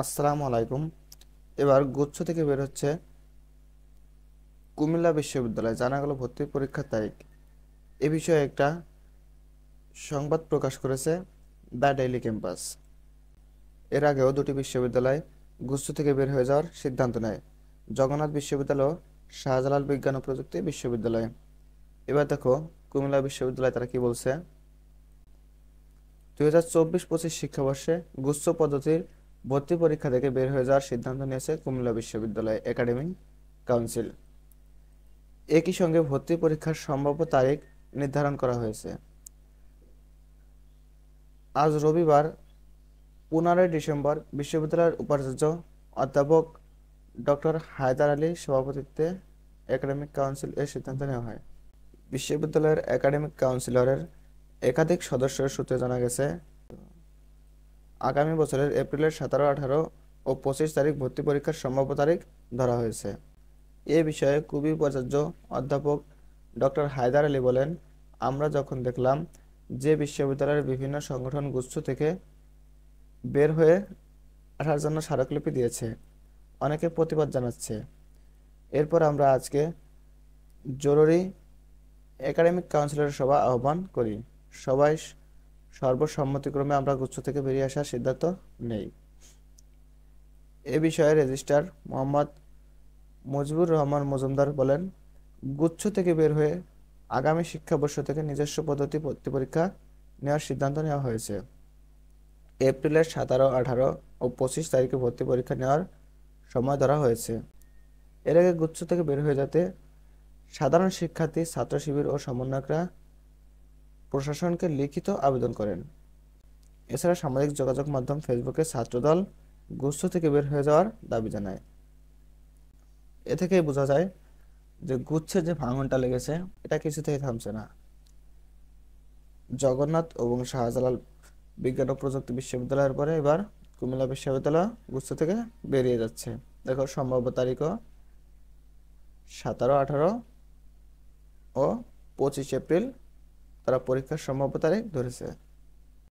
আসসালামু আলাইকুম। এবার গুচ্ছ থেকে বের হচ্ছে কুমিল্লা বিশ্ববিদ্যালয়, জানা গেল ভর্তি পরীক্ষার তারিখ। এ বিষয়ে একটা সংবাদ প্রকাশ করেছে দ্য ডেইলি ক্যাম্পাস। এর আগেও দুটি বিশ্ববিদ্যালয় গুচ্ছ থেকে বের হয়ে যাওয়ার সিদ্ধান্ত নেয়, জগন্নাথ বিশ্ববিদ্যালয় ও শাহজালাল বিজ্ঞান ও প্রযুক্তি বিশ্ববিদ্যালয়। এবার দেখো কুমিল্লা বিশ্ববিদ্যালয় তারা কি বলছে। 2024-25 শিক্ষাবর্ষে গুচ্ছ পদ্ধতির ভর্তি পরীক্ষা থেকে বের হয়ে যাওয়ার সিদ্ধান্ত নিয়েছে কুমিল্লা বিশ্ববিদ্যালয় একাডেমিক কাউন্সিল। একই সঙ্গে ভর্তি পরীক্ষার সম্ভাব্য তারিখ নির্ধারণ করা হয়েছে। আজ রবিবার 15 ডিসেম্বর বিশ্ববিদ্যালয়ের উপাচার্য অধ্যাপক ডক্টর হায়দার আলীর সভাপতিত্বে একাডেমিক কাউন্সিল এর সিদ্ধান্ত নেওয়া হয়। বিশ্ববিদ্যালয়ের একাডেমিক কাউন্সিলরের একাধিক সদস্যের সূত্রে জানা গেছে, আগামী বছরের এপ্রিলের 17, 18 ও 25 তারিখ ভর্তি পরীক্ষার সম্ভাব্য তারিখ ধরা হয়েছে। এ বিষয়ে কুবি উপাচার্য অধ্যাপক ডক্টর হায়দার আলী বলেন, আমরা যখন দেখলাম যে বিশ্ববিদ্যালয়ের বিভিন্ন সংগঠন গুচ্ছ থেকে বের হয়ে আসার জন্য স্মারকলিপি দিয়েছে, অনেকে প্রতিবাদ জানাচ্ছে, এরপর আমরা আজকে জরুরি একাডেমিক কাউন্সিলের সভা আহ্বান করি। সবাই সর্বসম্মতিক্রমে আমরা গুচ্ছ থেকে বেরিয়ে আসার সিদ্ধান্ত নেই। এ বিষয়ে রেজিস্ট্রার মোহাম্মদ মুজিবুর রহমান মজুমদার বলেন, গুচ্ছ থেকে বের হয়ে আগামী শিক্ষাবর্ষ থেকে নিজস্ব পদ্ধতি ভর্তি পরীক্ষা নেওয়ার সিদ্ধান্ত নেওয়া হয়েছে। এপ্রিলের 17, 18 ও 25 তারিখে ভর্তি পরীক্ষা নেওয়ার সময় ধরা হয়েছে। এর আগে গুচ্ছ থেকে বের হয়ে যেতে সাধারণ শিক্ষার্থী, ছাত্র শিবির ও সমন্বয়করা প্রশাসনকে লিখিত আবেদন করেন। এছাড়া সামাজিক যোগাযোগ মাধ্যম ফেসবুকে ছাত্রদল গুচ্ছ থেকে বের হয়ে যাওয়ার দাবি জানায়। এ থেকেই বোঝা যায় যে গুচ্ছে যে ভাঙনটা লেগেছে এটা কিছুতেই থামছে না। জগন্নাথ এবং শাহজালাল বিজ্ঞান ও প্রযুক্তি বিশ্ববিদ্যালয়ের পরে এবার কুমিল্লা বিশ্ববিদ্যালয় গুচ্ছ থেকে বেরিয়ে যাচ্ছে। দেখো সম্ভাব্য তারিখও 17, 18 ও 25 এপ্রিল তারা পরীক্ষার সম্ভাব্য তারিখ ধরেছে।